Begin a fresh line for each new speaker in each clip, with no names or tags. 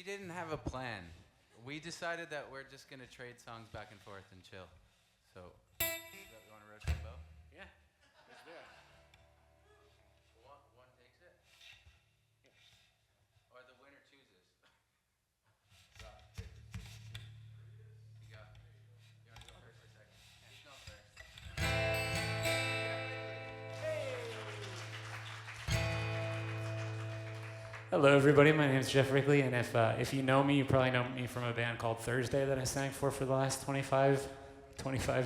didn't have a plan. We decided that we're just gonna trade songs back and forth and chill. So, you want to rotate both?
Yeah, let's do it.
One takes it? Or the winner chooses? You go. You want to go first or second? He's going first.
Hello, everybody. My name is Geoff Wrigley, and if you know me, you probably know me from a band called Thursday that I sang for the last 25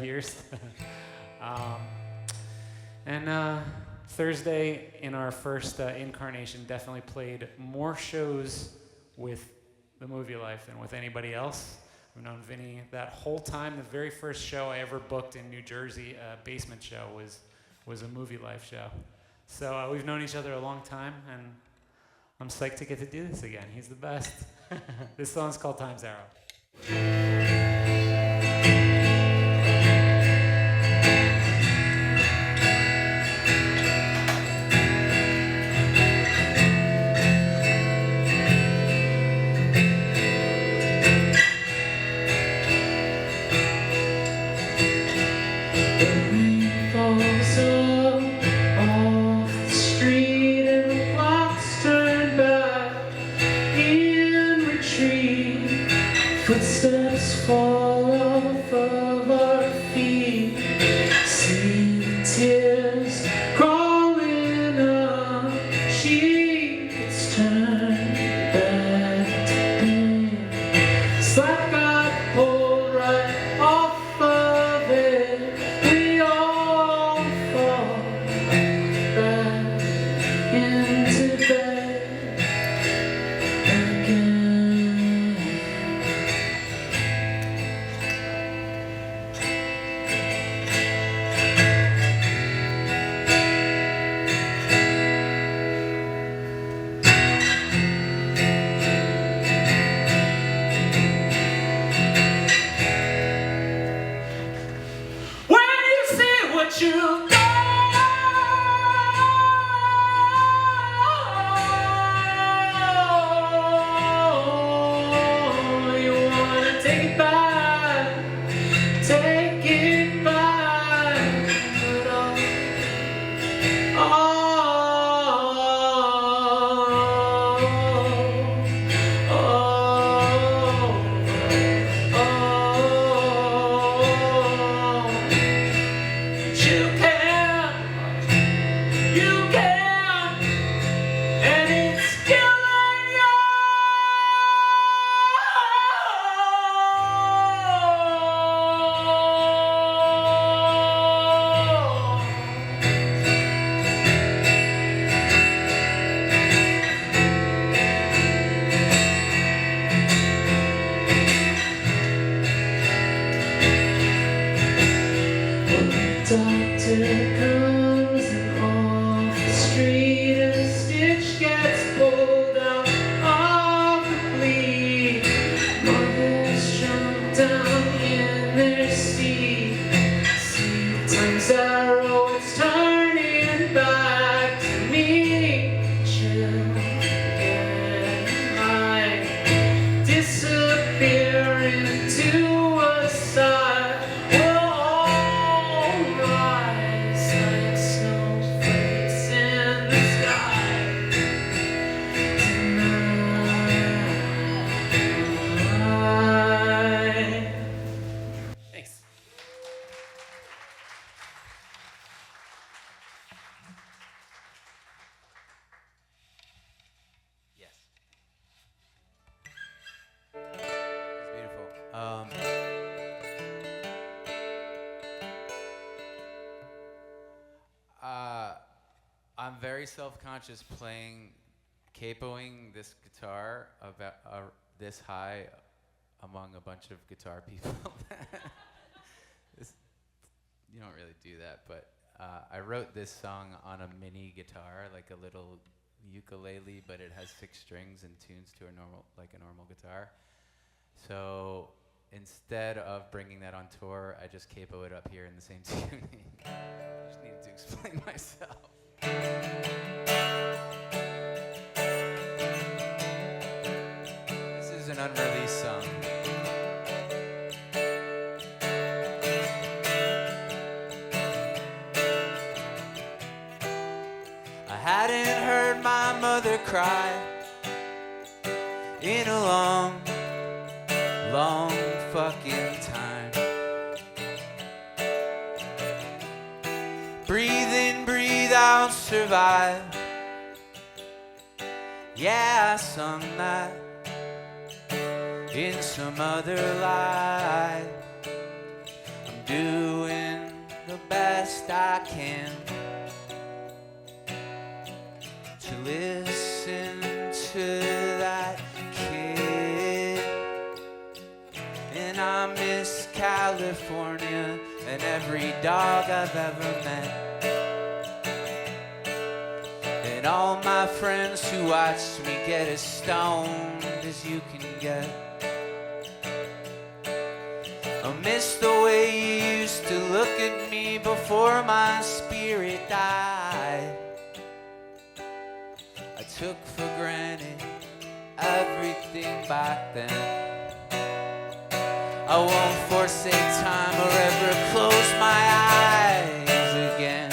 years. Thursday, in our first incarnation, definitely played more shows with the Movielife than with anybody else. I've known Vinnie that whole time. The very first show I ever booked in New Jersey, a basement show, was a Movielife show. So we've known each other a long time, and I'm psyched to get to do this again. He's the best. This song's called Time's Arrow. Footsteps fall off of our feet. See the tears crawling up. She gets turned back to bed. It's like I pulled right off of it. We all fall back into bed again. You wanna take it back, take it back, doctor comes and off the street, a stitch gets pulled out of the bleed. Mothers jump down in their seat. See the time's arrow, it's turning back to me. Chill again, I disappear into a sigh.
I'm very self-conscious capoing this guitar about this high among a bunch of guitar people. You don't really do that, but I wrote this song on a mini guitar, like a little ukulele, but it has 6 strings and tunes to a normal guitar. So instead of bringing that on tour, I just capo it up here in the same tuning. I just needed to explain myself. This is I hadn't heard my mother cry in a long, long fucking time. Breathe in, breathe out, survive. Yeah, I sung that in some other life. I'm doing the best I can to listen to that kid. And I miss California and every dog I've ever met, and all my friends who watched me get as stoned as you can get. I miss the way you used to look at me before my spirit died. I took for granted everything back then. I won't forsake time or ever close my eyes again.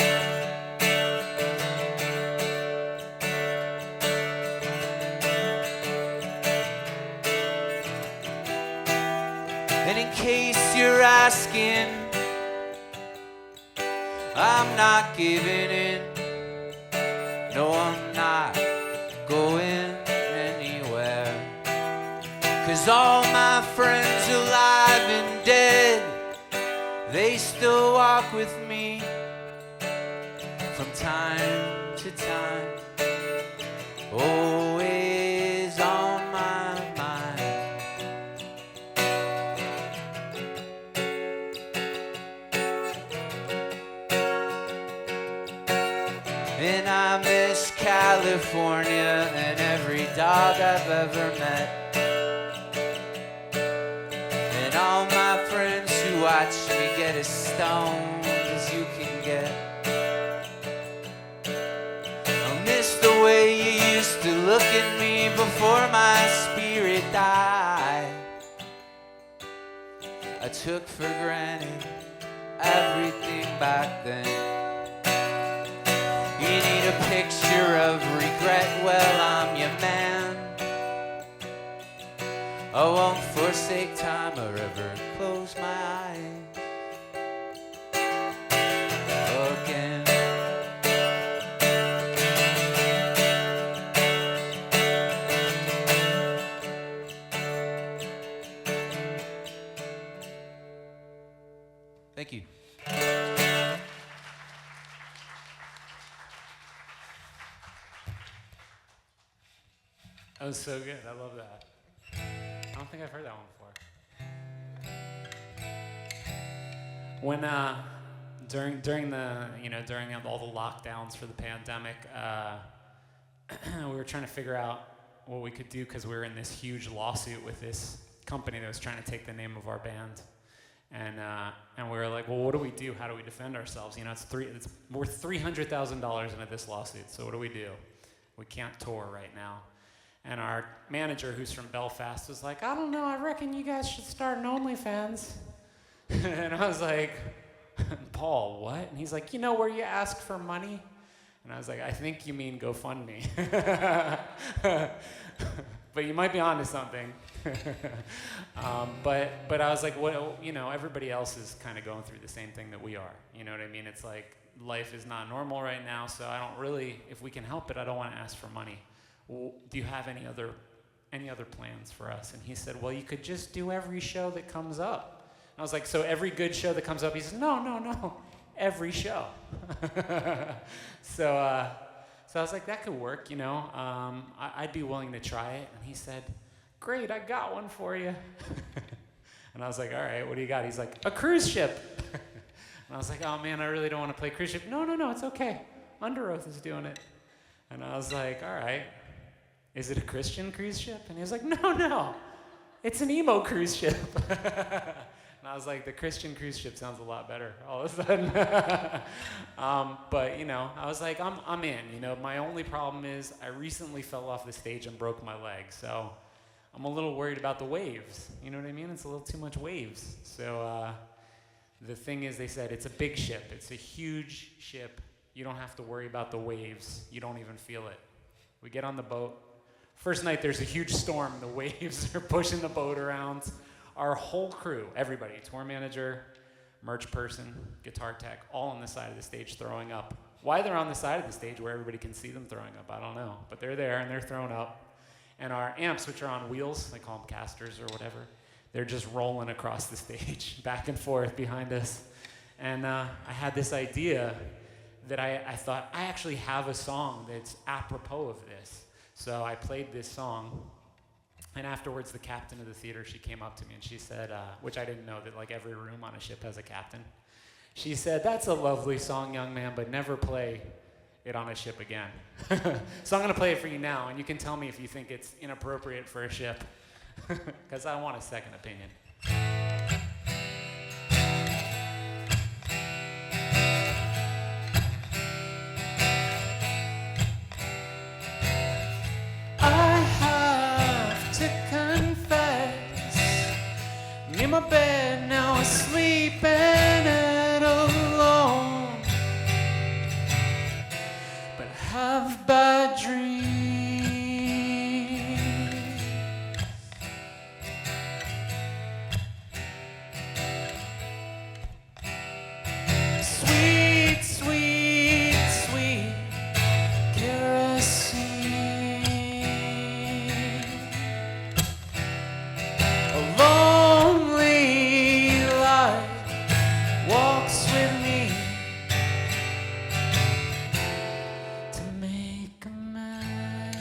And in case you're asking, I'm not giving in. No, I'm not going anywhere. 'Cause all my friends alive and dead, they still walk with me from time to time. Always on my mind. And I miss California and every dog I've ever met, and all my friends who watch me get as stoned as you can get. I miss the way you used to look at me before my spirit died. I took for granted everything back then. You need a picture of regret, well, I'm your man. I won't forsake time or ever close my eyes again. Thank you.
That was so good. I love that. I don't think I've heard that one before. When during all the lockdowns for the pandemic, we were trying to figure out what we could do because we were in this huge lawsuit with this company that was trying to take the name of our band, and we were like, well, what do we do? How do we defend ourselves? You know, it's worth $300,000 into this lawsuit. So what do? We can't tour right now. And our manager, who's from Belfast, was like, I don't know, I reckon you guys should start an OnlyFans. And I was like, Paul, what? And he's like, you know where you ask for money? And I was like, I think you mean GoFundMe. But you might be onto something. But I was like, what? You know, everybody else is kind of going through the same thing that we are. You know what I mean? It's like life is not normal right now, so I don't really, if we can help it, I don't want to ask for money. Well, do you have any other plans for us? And he said, well, you could just do every show that comes up. And I was like, so every good show that comes up? He said, no, every show. So I was like, that could work, you know. I'd be willing to try it. And he said, great, I got one for you. And I was like, all right, what do you got? He's like, a cruise ship. And I was like, oh man, I really don't want to play cruise ship. No, it's okay. Under Oath is doing it. And I was like, all right. Is it a Christian cruise ship? And he was like, no, it's an emo cruise ship. And I was like, the Christian cruise ship sounds a lot better all of a sudden. But, you know, I was like, I'm in. You know, my only problem is I recently fell off the stage and broke my leg. So I'm a little worried about the waves. You know what I mean? It's a little too much waves. So the thing is, they said it's a big ship. It's a huge ship. You don't have to worry about the waves. You don't even feel it. We get on the boat. First night, there's a huge storm. The waves are pushing the boat around. Our whole crew, everybody, tour manager, merch person, guitar tech, all on the side of the stage throwing up. Why they're on the side of the stage where everybody can see them throwing up, I don't know. But they're there and they're throwing up. And our amps, which are on wheels, they call them casters or whatever, they're just rolling across the stage, back and forth behind us. And I had this idea that I thought, I actually have a song that's apropos of this. So I played this song, and afterwards the captain of the theater, she came up to me and she said, which I didn't know that like every room on a ship has a captain. She said, "That's a lovely song, young man, but never play it on a ship again." So I'm gonna play it for you now, and you can tell me if you think it's inappropriate for a ship, because I want a second opinion. I have to confess, in my bed now asleep and alone, but I have bad dreams. Sweet, sweet, sweet kerosene. A lonely light walks with me to make a mess.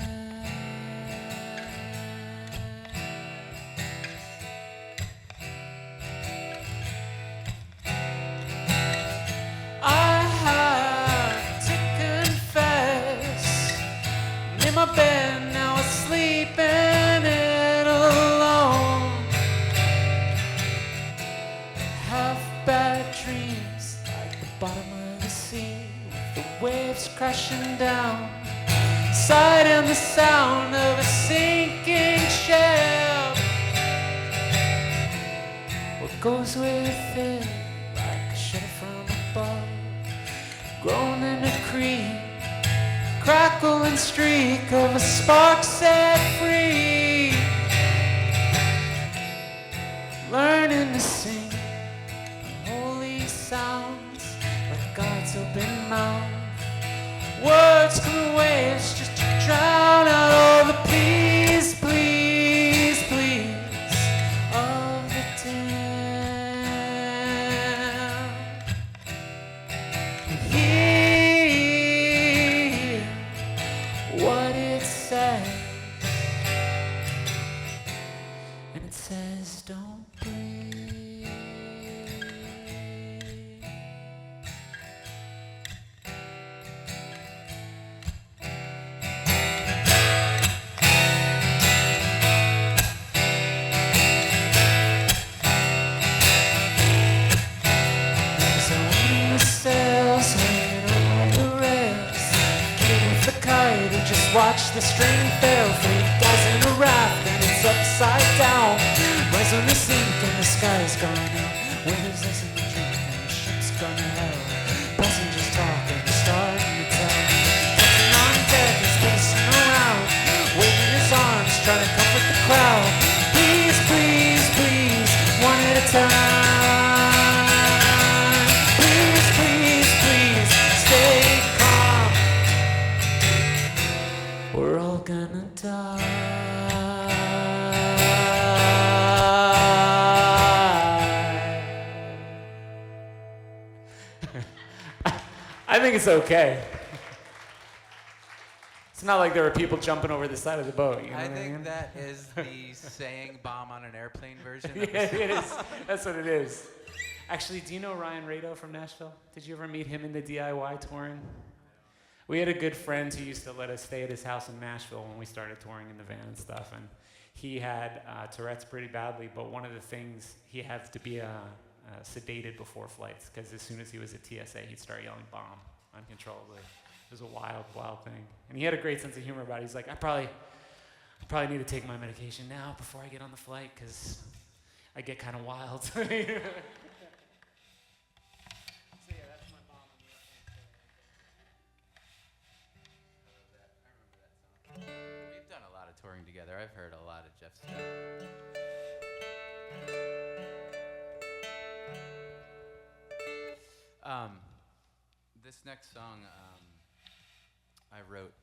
I have to confess, I'm in my bed now asleep and alone. Have bad dreams like the bottom of the sea, with the waves crashing down, sight and the sound of a sinking ship. What goes with it like a shadow from above, groaning a creep, crackle and streak of a spark set free, learning to sing holy sounds like God's open mouth. Words come waves just to drown out all the please, please, please of the damned. Hear what it says, and it says, don't breathe. There's only the sails hanging on the rails. Kid with the kite who just watched the string fail. 3 guys in a raft and it's upside down. Rise on the sink and the sky's gone out. Waves listen to drink and the ship's gone to hell. Passengers talking, starting to tell. Captain on deck is pacing around, waving his arms, trying to comfort the crowd. Please, please, please, one at a time. Please, please, please, stay calm. We're all gonna die. I think it's okay. It's not like there were people jumping over the side of the boat. You know
I
what
think
mean?
that is the saying bomb on an airplane version of
Yeah,
the
it is. That's what it is. Actually, do you know Ryan Rado from Nashville? Did you ever meet him in the DIY touring? We had a good friend who used to let us stay at his house in Nashville when we started touring in the van and stuff. And he had Tourette's pretty badly, but one of the things, he had to be sedated before flights, because as soon as he was at TSA, he'd start yelling bomb uncontrollably. It was a wild, wild thing. And he had a great sense of humor about it. He's like, I probably need to take my medication now before I get on the flight, because I get kind of wild. So yeah, that's my mom on the left-hand side.
together. I've heard a lot of Geoff's stuff. This next song I wrote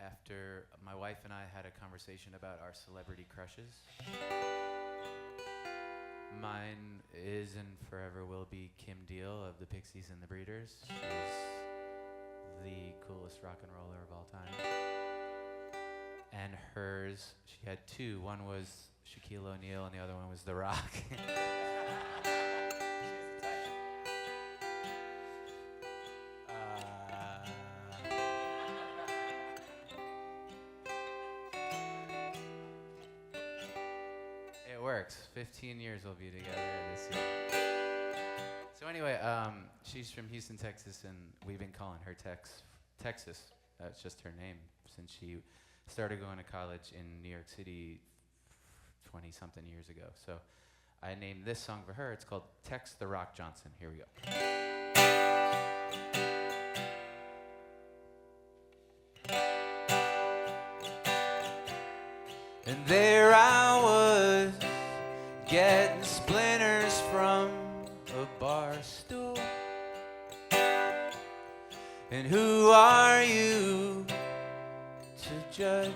after my wife and I had a conversation about our celebrity crushes. Mine is and forever will be Kim Deal of the Pixies and the Breeders. She's the coolest rock and roller of all time. And hers, she had two. One was Shaquille O'Neal and the other one was The Rock. It works. 15 years we'll be together this year. So anyway, she's from Houston, Texas, and we've been calling her Texas. That's just her name since she started going to college in New York City 20-something years ago. So I named this song for her. It's called Tex the Rock Johnson. Here we go. And there I was, getting splinters from a bar stool. And who are you to judge?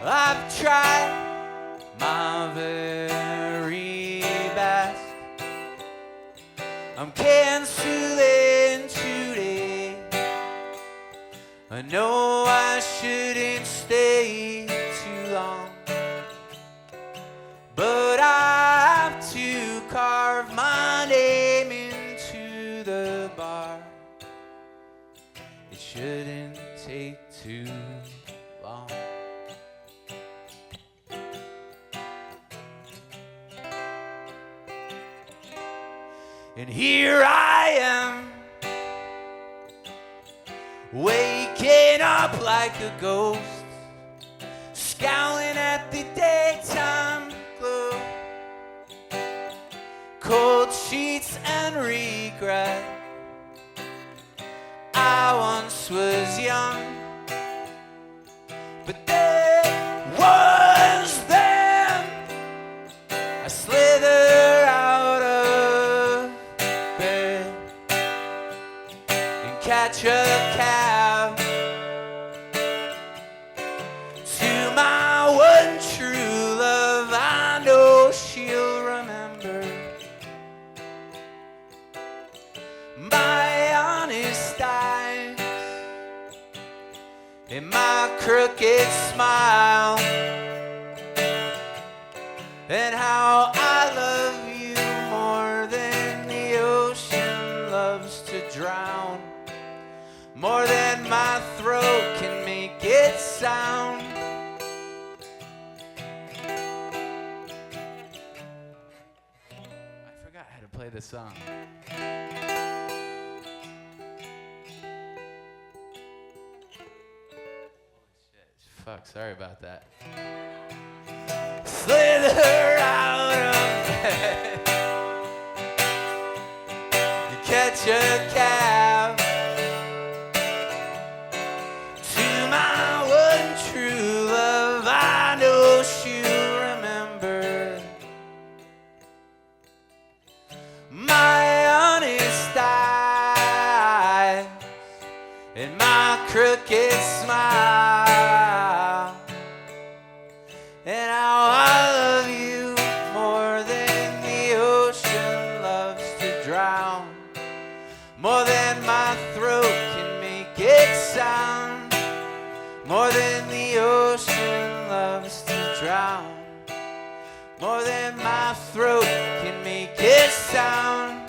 I've tried my very best. I'm canceling today. I know I shouldn't stay too long, but I have to carve my name into the bar. It shouldn't take too long. And here I am, waking up like a ghost, scowling at the daytime glow. Cold sheets and regret. I once was young, but there was then. I slither out of bed and catch a cab to my one true love. I know she'll remember my honest eyes and my crooked smile, and how I love you more than the ocean loves to drown, more than my throat can make it sound. I forgot how to play the song. Fuck, sorry about that. Slither out of bed, catch a cab to my one true love. I know she'll remember my honest eyes and my crooked smile, and how I love you more than the ocean loves to drown, more than my throat can make it sound, more than the ocean loves to drown, more than my throat can make it sound,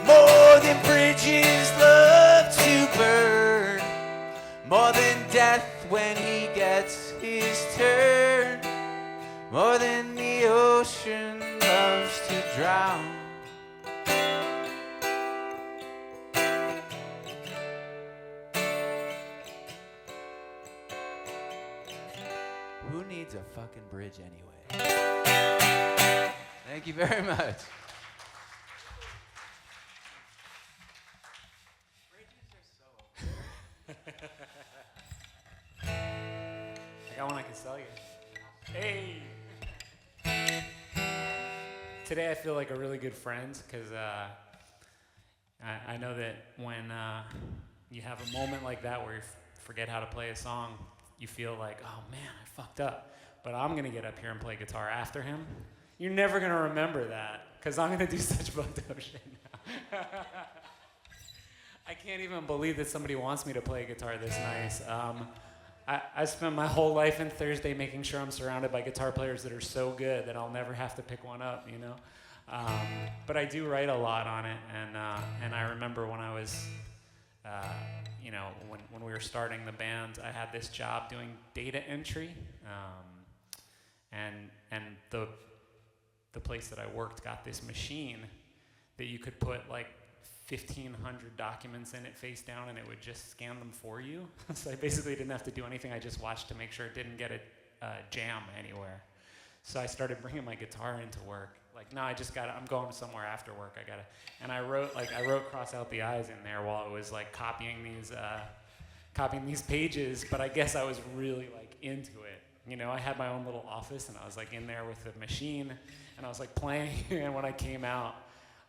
more than bridges love to burn, more than death when he gets his turn, more than the ocean loves to drown. Who needs a fucking bridge anyway? Thank you very much. Bridges are so
I got one I can sell you. Hey! Today I feel like a really good friend because I know that when you have a moment like that where you forget how to play a song, you feel like, oh man, I fucked up. But I'm going to get up here and play guitar after him. You're never going to remember that because I'm going to do such fucked up shit now. I can't even believe that somebody wants me to play guitar this nice. I spent my whole life in Thursday making sure I'm surrounded by guitar players that are so good that I'll never have to pick one up, you know? But I do write a lot on it, and I remember when I was, you know, when we were starting the band, I had this job doing data entry, and the place that I worked got this machine that you could put like 1,500 documents in it face down, and it would just scan them for you. So I basically didn't have to do anything. I just watched to make sure it didn't get a jam anywhere. So I started bringing my guitar into work. Like, no, I'm going somewhere after work. And I wrote cross out the I's in there while I was like copying these pages. But I guess I was really like into it. You know, I had my own little office, and I was like in there with the machine, and I was like playing. And when I came out,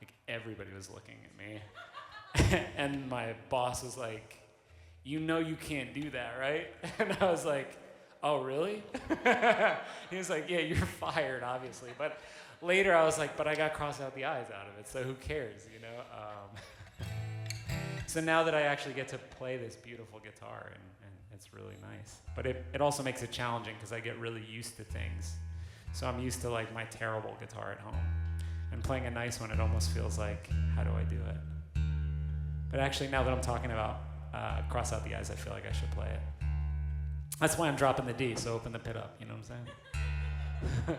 like everybody was looking at me. And my boss was like, you know you can't do that, right? And I was like, oh, really? He was like, yeah, you're fired, obviously. But later I was like, but I got cross out the I's out of it, so who cares, you know? So now that I actually get to play this beautiful guitar, and it's really nice. But it also makes it challenging because I get really used to things. So I'm used to like my terrible guitar at home. And playing a nice one, it almost feels like, how do I do it? But actually, now that I'm talking about cross out the I's, I feel like I should play it. That's why I'm dropping the D, so open the pit up, you know what I'm saying?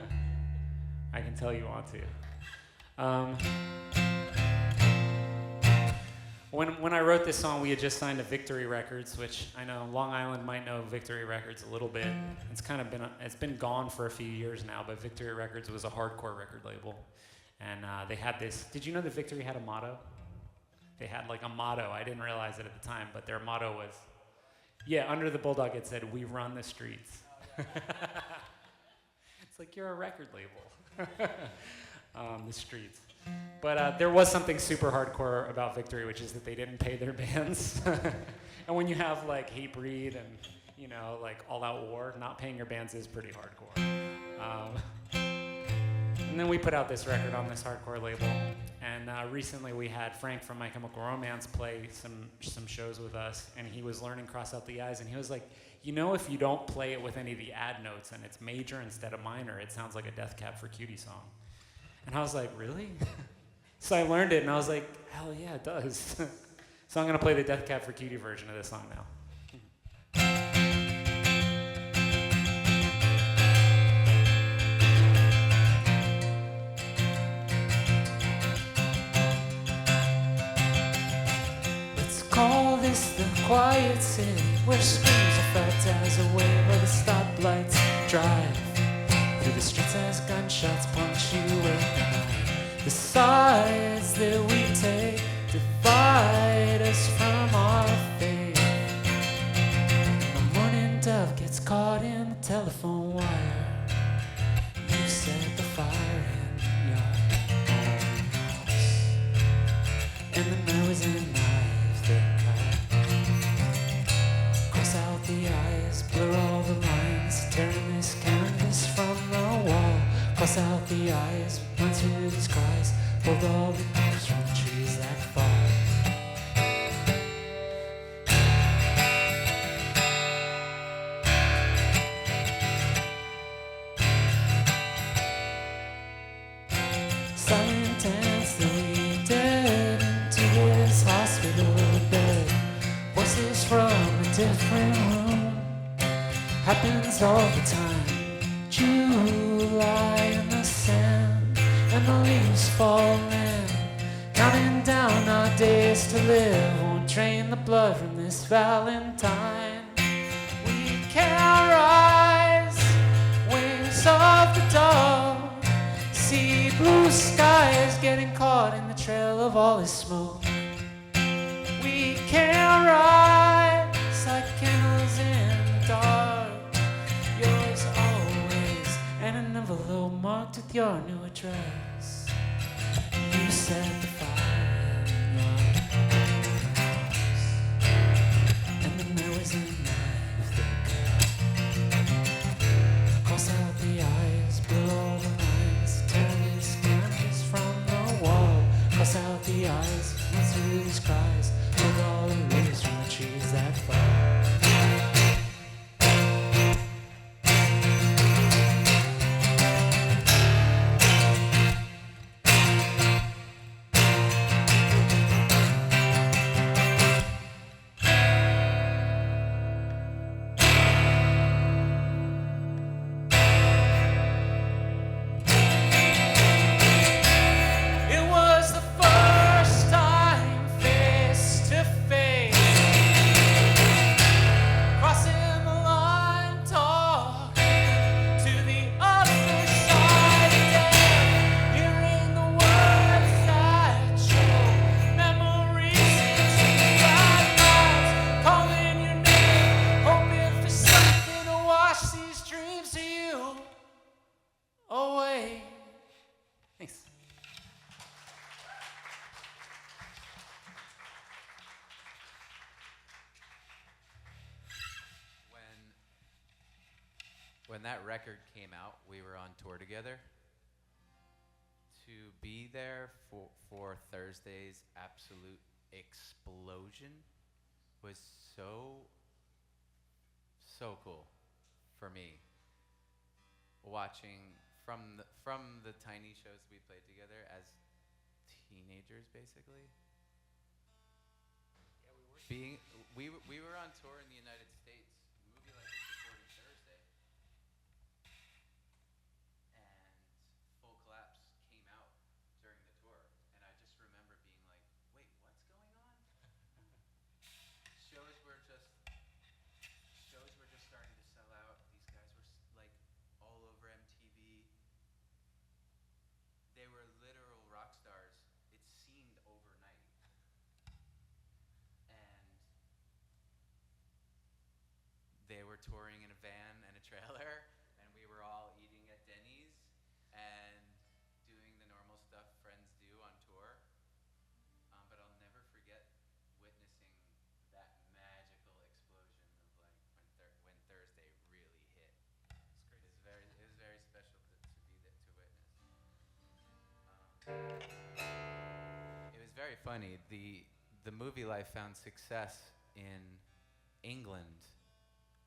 I can tell you want to. When I wrote this song, we had just signed to Victory Records, which I know Long Island might know Victory Records a little bit. It's been gone for a few years now, but Victory Records was a hardcore record label. And they had this, did you know that Victory had a motto? They had like a motto, I didn't realize it at the time, but their motto was, yeah, under the bulldog it said, we run the streets. It's like, you're a record label. The streets. But there was something super hardcore about Victory, which is that they didn't pay their bands. And when you have like Hatebreed and, you know, like All Out War, not paying your bands is pretty hardcore. And then we put out this record on this hardcore label. And recently we had Frank from My Chemical Romance play some shows with us, and he was learning Cross Out the I's, and he was like, you know, if you don't play it with any of the add notes and it's major instead of minor, it sounds like a Death Cab for Cutie song. And I was like, really? So I learned it, and I was like, hell yeah, it does. So I'm going to play the Death Cab for Cutie version of this song now. Let's call this the quiet city, where screams are felt as away, where the stoplights drive through the streets as gunshots punctuate. The sides that we take divide us from our faith. The morning dove gets caught in the telephone wire. You set the fire in your own house, and the noise and knives that cut. Cross out the eyes, blur all the lines, tearing this canvas from the wall. Cross out the eyes, run through these cries, pulled all the leaves from the trees that fall. Silent dance that we did into his hospital bed. Voices from a different room, happens all the time. July in the sand, and the leaves falling, counting down our days to live. Won't drain the blood from this Valentine. We can't rise, wings of the dawn, see blue skies getting caught in the trail of all this smoke. We can't rise like candles in the dark. your new address. You set the fire in your house, and then there was a knife that cut. Cross out the eyes, blow the lines, tear this canvas from the wall. Cross out the eyes, and through these cries, look all the leaves from the trees that fall.
When that record came out, we were on tour together. To be there for Thursday's absolute explosion was so cool for me. Watching from the tiny shows we played together as teenagers, basically. Yeah, we were on tour in the United States. Movielife was supporting Thursday. Came out during the tour, and I just remember being like, wait, what's going on? Shows were just starting to sell out. These guys were like all over MTV. They were literal rock stars. It seemed overnight. And they were touring in a van and a trailer, and we were all eating at Denny's and doing the normal stuff friends do on tour. But I'll never forget witnessing that magical explosion of like when Thursday really hit. It was very special to be there to witness. It was very funny. The Movielife found success in England,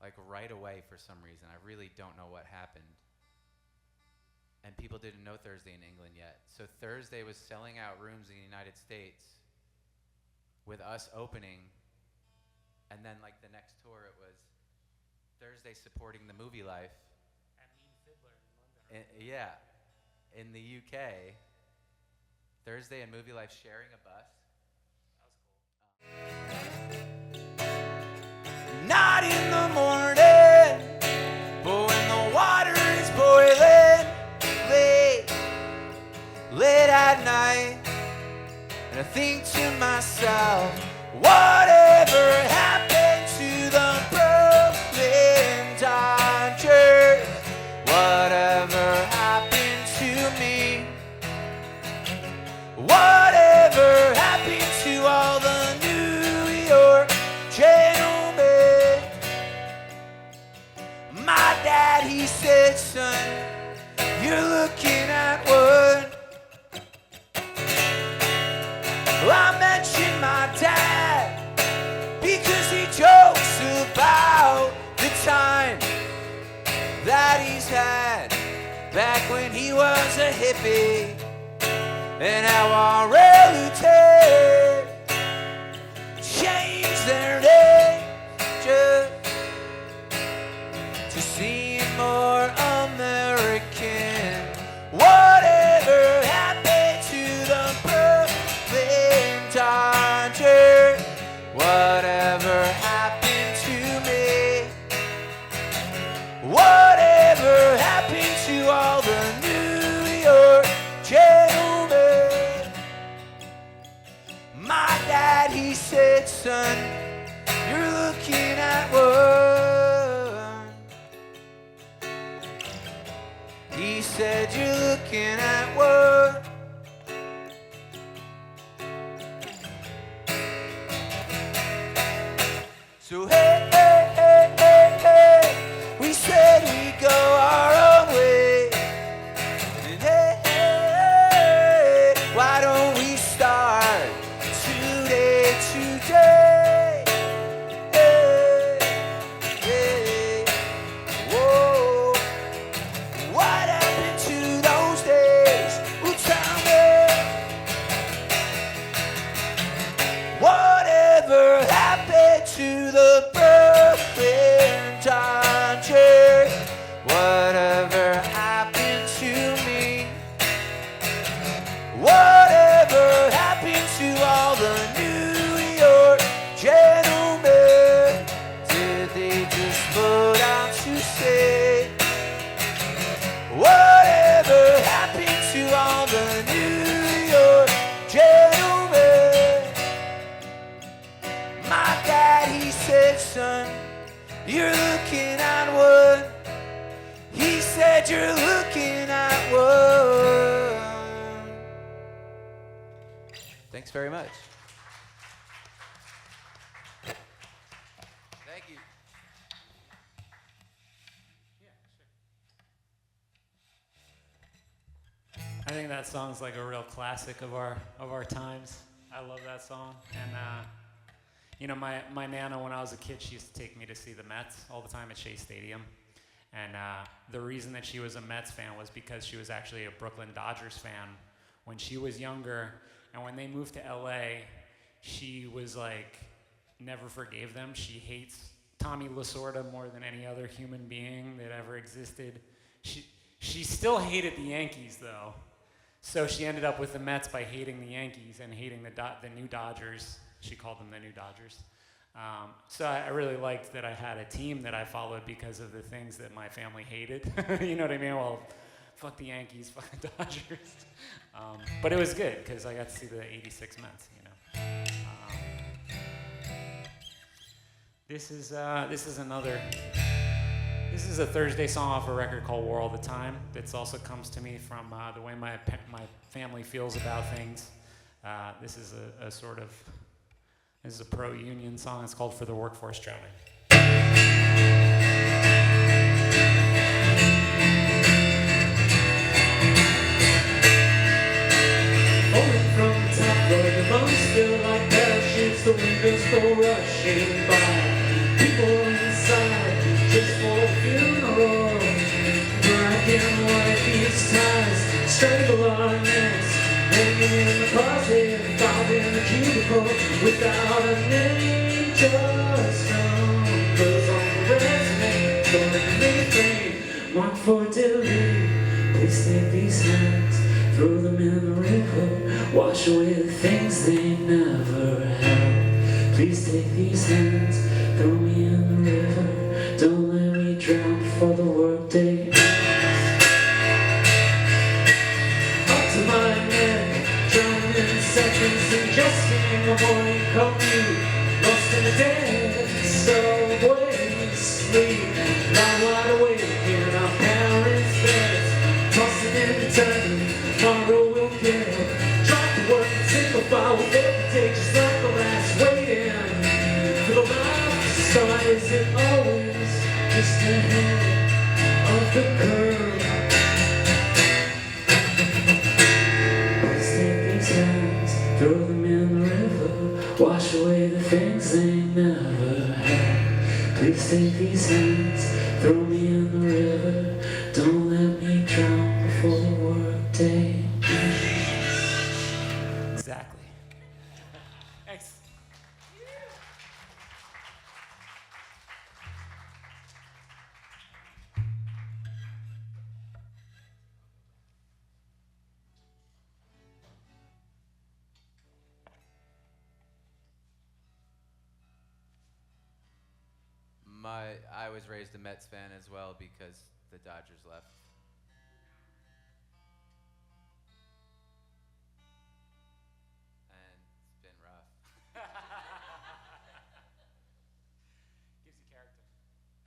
like right away for some reason. I really don't know what happened. And people didn't know Thursday in England yet. So Thursday was selling out rooms in the United States with us opening. And then like the next tour, it was Thursday supporting the Movielife.
At Mean Fiddler in London.
Yeah, in the UK. Thursday and Movielife sharing a bus.
Not in the morning, but when the water is boiling, late at night, and I think to myself, whatever happened to the Brooklyn Dodgers? Whatever happened to me? Whatever happened to all the New York gentlemen? My dad, he said, son, you're looking at one. I mentioned my dad because he jokes about the time that he's had back when he was a hippie, and how our relatives changed their names just to seem more American. Whatever happened to the Brooklyn Dodgers? Whatever happened to me? Whatever happened to all the New York gentlemen? My dad, he said, son, you're looking at one. He said, you're looking looking at what? So hey, hey, hey, hey, hey, we said we'd go our own way. And hey, hey, hey, why don't we start today, today? Hey, hey, whoa. What happened to those days? Who tell me? Whatever happened to the broken country? Whatever happened to me? Whatever happened to all the New York gentlemen? Did they just put out to say? Whatever happened to all the New York gentlemen? My dad, he said, son, you're looking at what? He said, you're looking at what? Thanks very much. Thank you.
I think that song's like a real classic of our times. I love that song. And you know, my nana, when I was a kid, she used to take me to see the Mets all the time at Shea Stadium. And the reason that she was a Mets fan was because she was actually a Brooklyn Dodgers fan when she was younger. And when they moved to LA, she was like, never forgave them. She hates Tommy Lasorda more than any other human being that ever existed. She still hated the Yankees, though. So she ended up with the Mets by hating the Yankees and hating the new Dodgers. She called them the new Dodgers. So I really liked that I had a team that I followed because of the things that my family hated. You know what I mean? Well, fuck the Yankees, fuck the Dodgers. But it was good because I got to see the '86 Mets. You know. This is a Thursday song off a record called War All the Time. That also comes to me from the way my family feels about things. This is a pro-union song. It's called For the Workforce Drowning. Falling from the top floor, the bones feel like parachutes, the windows go rushing by. People inside, just for a funeral. Black and white, these ties, strangle our necks. Hanging in the closet, filed in the cubicle, without a name, just numbers on the resume. Don't anything, marked for delete. Please take these hands, throw them in the river, wash away the things they never held. Please take these hands, throw me in the river, don't let me drown before the workday ends. Up to my neck, drowning in seconds, ingesting a morning commute, lost in a dead subway, sleep, lying wide awake in our parents' beds, tossing and turning, tomorrow will get up, drop the work and simplify with every day, just like the last, waiting for the light to start. Is it always just ahead of the curve? Please take these hands, throw them in the river, wash away the things they never had. Please take these hands, throw me in the river, don't let me drown before the workday ends. Exactly. Thanks.
I was raised a Mets fan as well because the Dodgers left. And it's been rough.
Gives you character.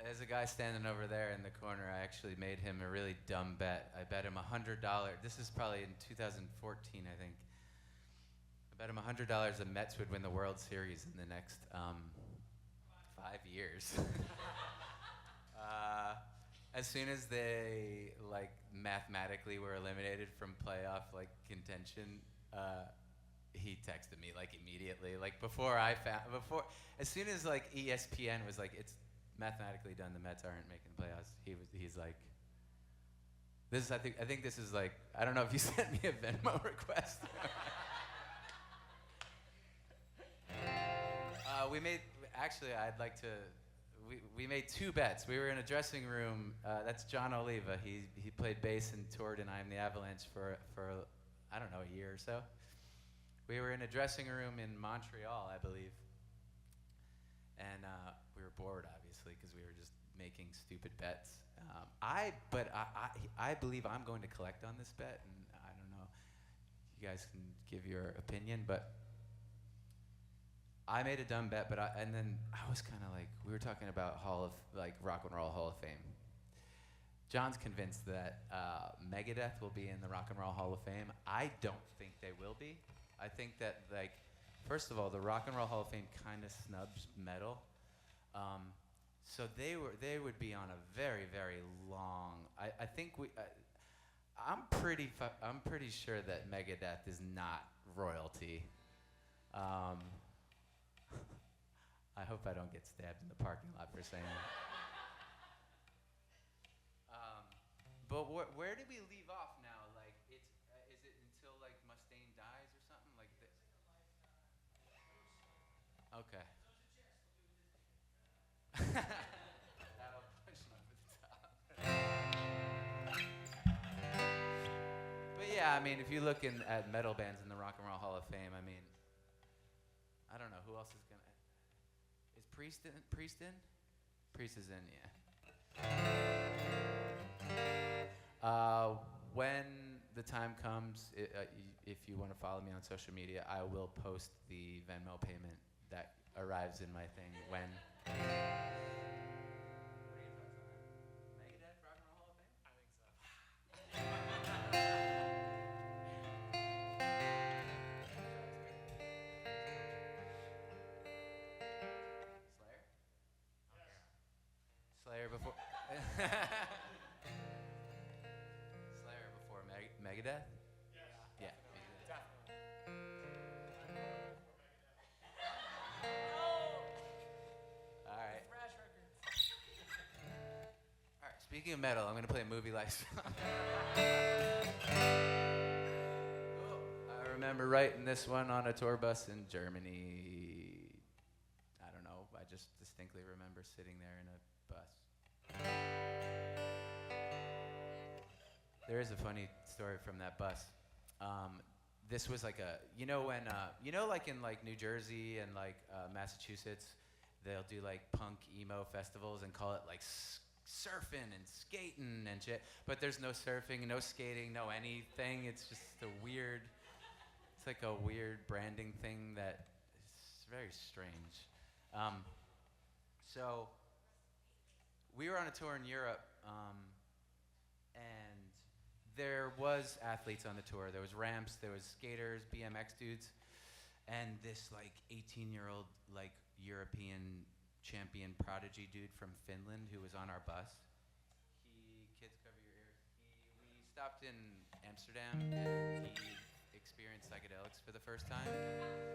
There's a guy standing over there in the corner. I actually made him a really dumb bet. I bet him $100. This is probably in 2014, I think. I bet him $100 the Mets would win the World Series in the next 5 years. As soon as they like mathematically were eliminated from playoff like contention, he texted me like immediately. Like as soon as like ESPN was like it's mathematically done, the Mets aren't making the playoffs. He's like, this is I think this is like I don't know if you sent me a Venmo request. We made 2 bets. We were in a dressing room. That's John Oliva. He played bass and toured in I'm the Avalance for I don't know, a year or so. We were in a dressing room in Montreal, I believe, and we were bored, obviously, because we were just making stupid bets. I believe I'm going to collect on this bet, and I don't know. You guys can give your opinion, but. I made a dumb bet, and then I was kind of like, we were talking about Rock and Roll Hall of Fame. John's convinced that Megadeth will be in the Rock and Roll Hall of Fame. I don't think they will be. I think that first of all, the Rock and Roll Hall of Fame kind of snubs metal, so they would be on a very, very long. I think I'm pretty sure that Megadeth is not royalty. I hope I don't get stabbed in the parking lot for saying that. But where did we leave off now? Like, is it until like Mustaine dies or something like this? Okay. That'll push him over the top. But yeah, I mean, if you look at metal bands in the Rock and Roll Hall of Fame, I mean, I don't know who else is gonna. Is Priest in? Priest is in, yeah. When the time comes, if you want to follow me on social media, I will post the Venmo payment that arrives in my thing when. What are your thoughts on that? Megadeth, Rock and Roll Hall of Fame?
I think so.
Slayer before Slayer before Megadeth? Yeah.
Definitely.
Alright. Alright, speaking of metal, I'm gonna play a Movielife song. I remember writing this one on a tour bus in Germany. I don't know, I just distinctly remember sitting there in a bus. There is a funny story from that bus. This was like when like in like New Jersey and like Massachusetts, they'll do like punk emo festivals and call it like surfing and skating and shit. But there's no surfing, no skating, no anything. It's just it's like a weird branding thing that is very strange. So we were on a tour in Europe, and there was athletes on the tour. There was ramps, there was skaters, BMX dudes, and this like 18-year-old like European champion prodigy dude from Finland who was on our bus. Kids cover your ears. We stopped in Amsterdam and he experienced psychedelics for the first time.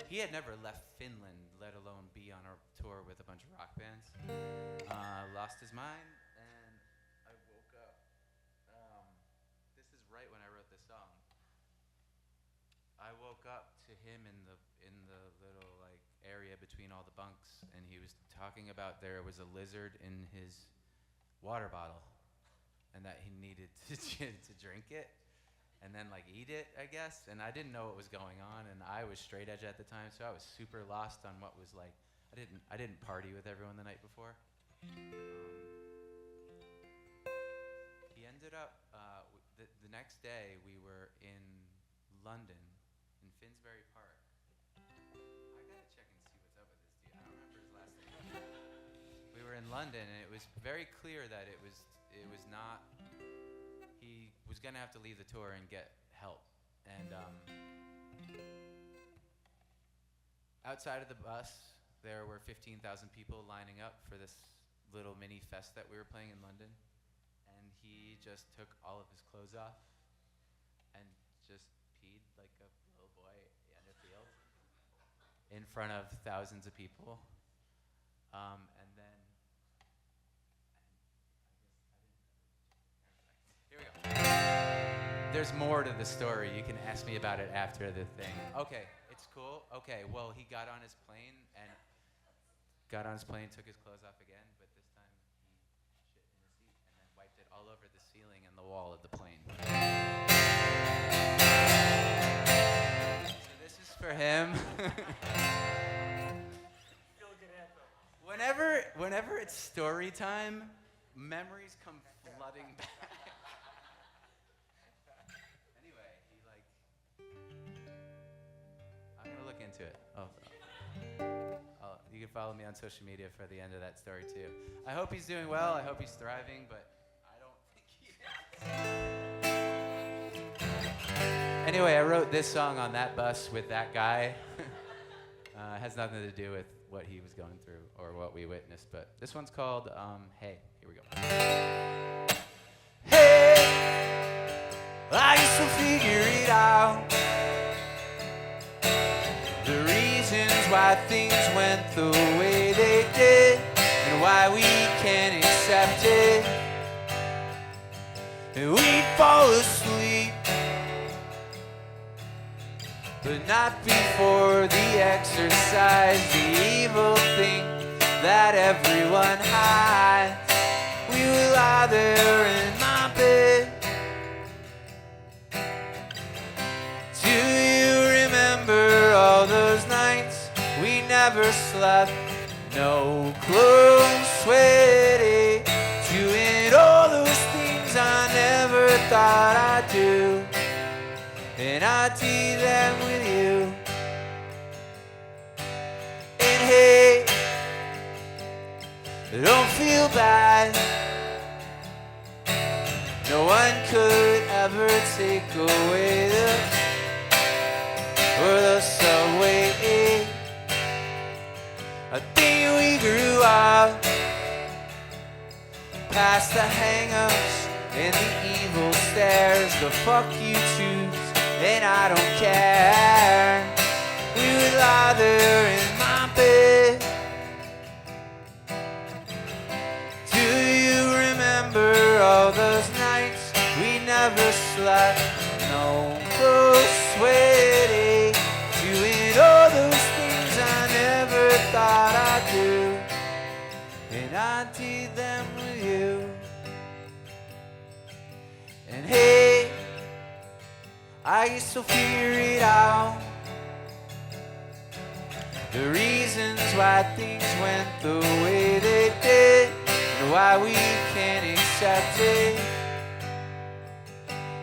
He had never left Finland, let alone be on a tour with a bunch of rock bands. Lost his mind, and I woke up. This is right when I wrote this song. I woke up to him in the little like area between all the bunks, and he was talking about there was a lizard in his water bottle, and that he needed to drink it. And then like eat it, I guess. And I didn't know what was going on, and I was straight edge at the time, so I was super lost on what was like. I didn't party with everyone the night before. He ended up the next day we were in London, in Finsbury Park. I gotta check and see what's up with this dude. I don't remember his last name. We were in London, and it was very clear that it was not. He was gonna have to leave the tour and get help. And outside of the bus, there were 15,000 people lining up for this little mini fest that we were playing in London. And he just took all of his clothes off and just peed like a little boy in a field in front of thousands of people. And then, here we go. There's more to the story. You can ask me about it after the thing. Okay, it's cool. Okay, well, he got on his plane, took his clothes off again, but this time he shit in his seat and then wiped it all over the ceiling and the wall of the plane. So this is for him. Whenever it's story time, memories come flooding back. Anyway, I'm gonna look into it. You can follow me on social media for the end of that story too. I hope he's doing well. I hope he's thriving, but I don't think he is. Anyway, I wrote this song on that bus with that guy. It has nothing to do with what he was going through or what we witnessed, but this one's called Hey. Here we go.
Hey, I used to figure it out. The reasons why things went the way they did, and why we can't accept it. And we'd fall asleep, but not before the exercise, the evil thing that everyone hides. We would lie there in my bed. Do you remember all those nights we never slept? No clothes, sweaty, doing all those things I never thought I'd do. And I did them with you. And hey, don't feel bad. No one could ever take away the subway. I think we grew up past the hang-ups and the evil stares. The fuck you choose, and I don't care. We would lie there in my bed. Do you remember all those nights we never slept? No clothes, sweaty, doing all those things I never thought I'd do. And I did them with you. And hey, I used to figure it out. The reasons why things went the way they did, and why we can't accept it.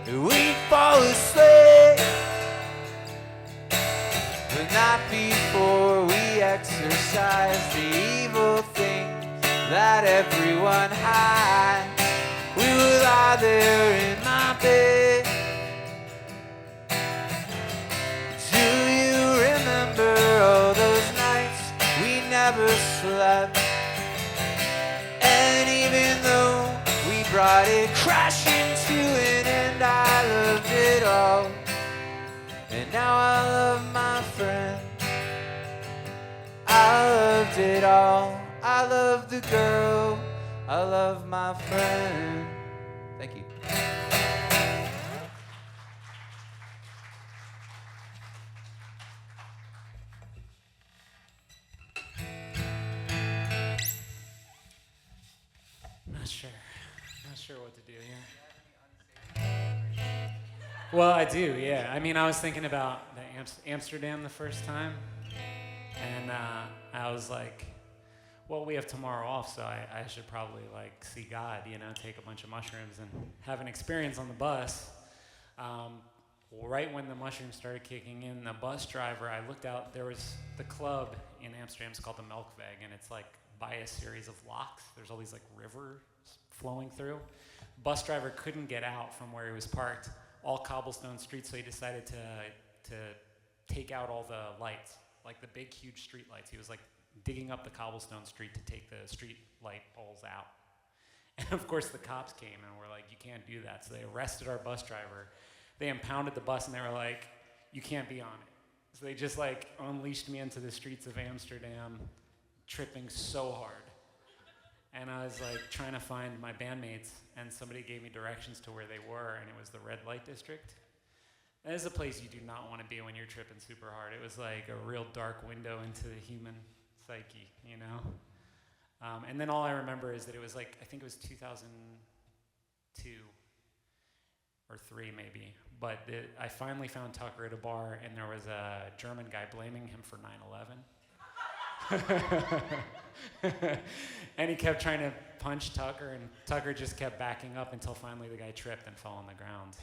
We'd fall asleep, but not before we exercise the evil thing that everyone hides. We would lie there in my bed. Do you remember all those nights we never slept? And even though we brought it crashing to an end, I loved it all. And now I love my friend. I loved it all. I love the girl. I love my friend.
Thank you.
Not sure what to do here. Well, I do, yeah. I mean, I was thinking about the Amsterdam the first time, and I was like, well, we have tomorrow off, so I should probably like see God, you know, take a bunch of mushrooms and have an experience on the bus. Right when the mushrooms started kicking in, the bus driver, I looked out, there was the club in Amsterdam, it's called the Melkweg, and it's like by a series of locks. There's all these like rivers flowing through. Bus driver couldn't get out from where he was parked, all cobblestone streets, so he decided to take out all the lights, like the big, huge street lights. He was like digging up the cobblestone street to take the street light poles out. And of course the cops came and were like, you can't do that. So they arrested our bus driver. They impounded the bus and they were like, you can't be on it. So they just like unleashed me into the streets of Amsterdam, tripping so hard. And I was like trying to find my bandmates, and somebody gave me directions to where they were, and it was the red light district. That is a place you do not want to be when you're tripping super hard. It was like a real dark window into the human psyche, you know? And then all I remember is that it was like, I think it was 2002 or 3 maybe. But I finally found Tucker at a bar, and there was a German guy blaming him for 9/11. And he kept trying to punch Tucker, and Tucker just kept backing up until finally the guy tripped and fell on the ground.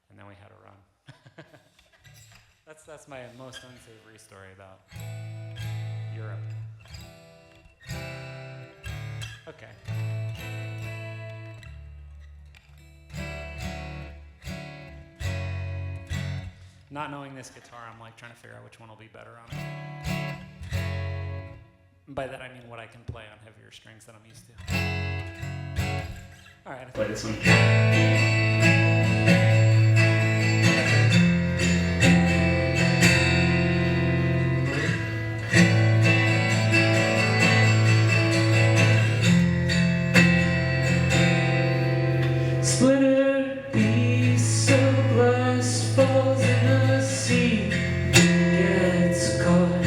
And then we had to run. That's my most unsavory story about Europe. Okay. Not knowing this guitar, I'm like trying to figure out which one will be better on it. By that I mean what I can play on heavier strings that I'm used to. All right, I play this one. Splintered piece of glass falls in the sea, gets caught.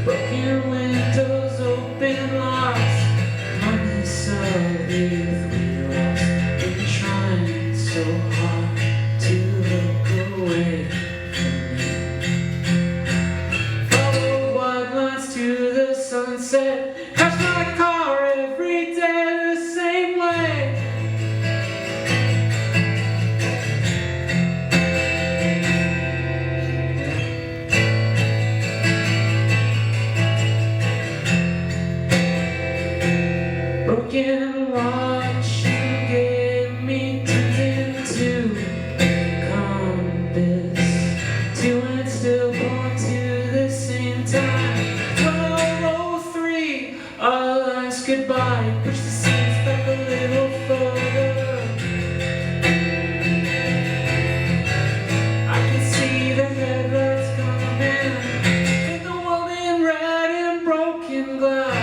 Broken windows, open locks, months of youth we lost. Been trying so hard to look away from me. Follow white lines to the sunset, crash my car every day the same way. Broken watch you gave me turned into compass. 2 and still born to the same time. 12:03, our last goodbye. Push the scenes back a little further. I can see the headlights coming. Paint the world in red and broken glass.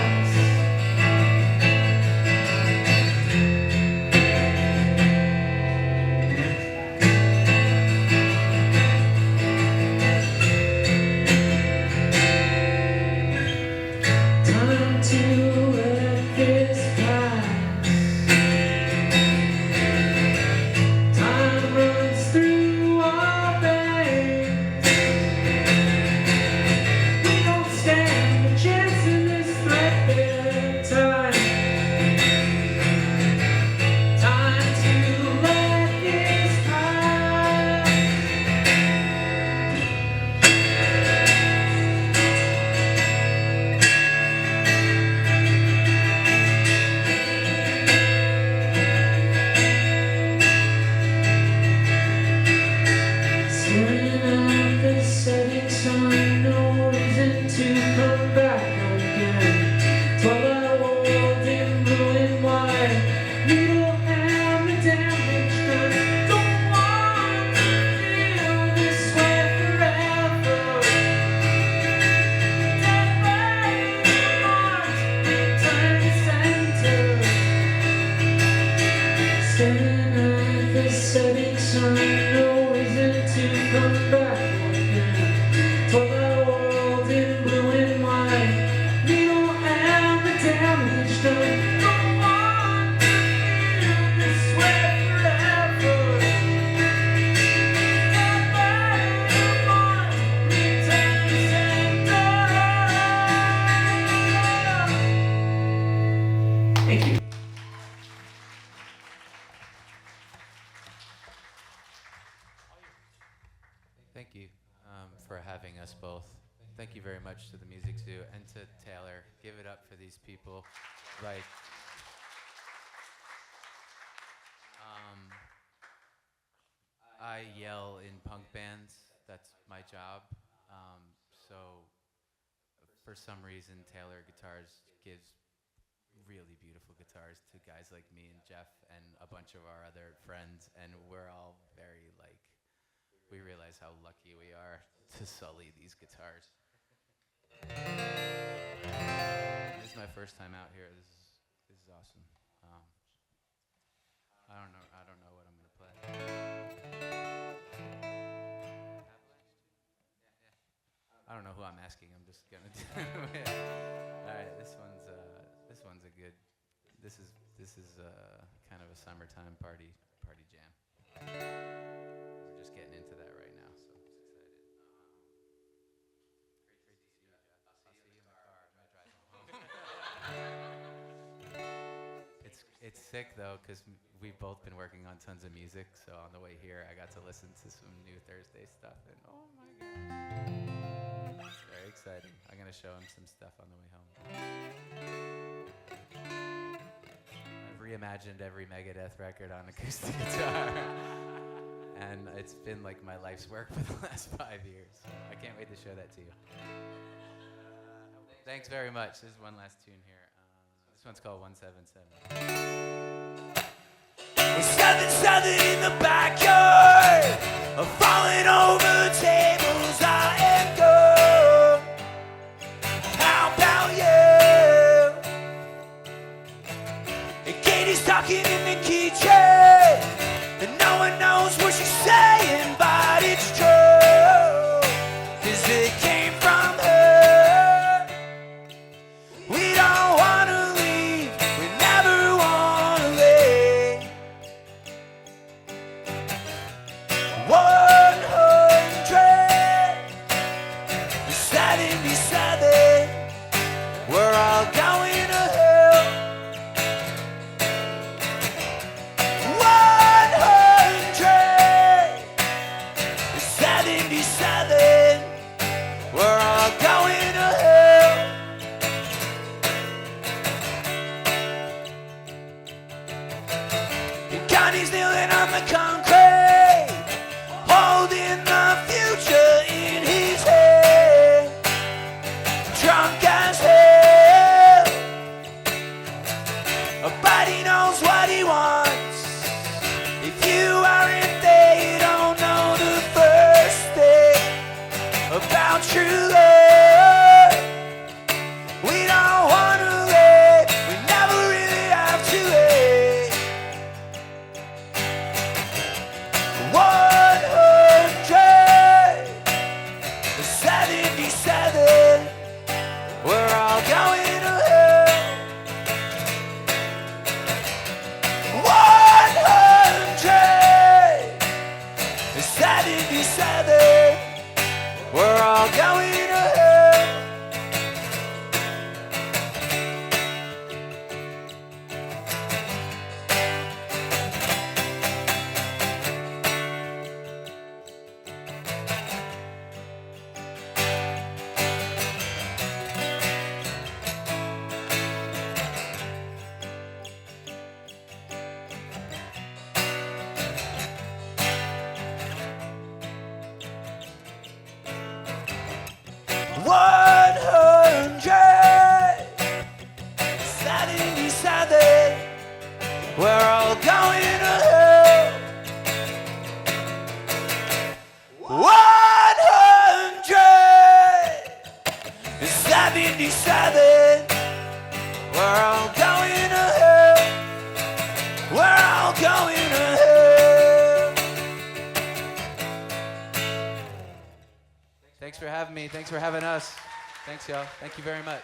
Thank you for having us both thank you very much to the Music Zoo and to Taylor. Give it up for these people. Like, I yell in punk bands. That's my job. So for some reason, Taylor Guitars gives really beautiful guitars to guys like me and Geoff and a bunch of our other friends, and we're all very like, we realize how lucky we are to sully these guitars. This is my first time out here. This is awesome. I don't know what I'm gonna play. I don't know who I'm asking. I'm just gonna do it. All right, this one's a good. This is kind of a summertime party jam. We're just getting into that right now, so I'm excited. Great to see you, Geoff. I'll see you in the car. I'm gonna drive home. It's sick though, because we've both been working on tons of music. So on the way here, I got to listen to some new Thursday stuff, and oh my god, it's very exciting. I'm gonna show him some stuff on the way home. I've reimagined every Megadeth record on acoustic guitar, and it's been like my life's work for the last 5 years. So I can't wait to show that to you. Thanks very much. This is one last tune here. This one's called 177.
We're standing in the backyard, falling over tables. I am gone. How about you? And Katie's talking in the kitchen, and no one knows what she's saying, but it's true, 'cause it came from her. We don't wanna leave, we never wanna leave. 177, we're all going to hell. 177, we're all going to hell. And Connie's kneeling on the concrete, holding the future in his hand, drunk as hell. But he knows what he wants. If you aren't there, you don't know the first thing about true love. We don't wanna live, we never really have to live. 177, we're all going to hell. 177, we're all going to hell. We're all going to hell. 177, we're all going to hell. We're all going to hell.
Thanks for having me. Thanks for having us. Thanks, y'all. Thank you very much.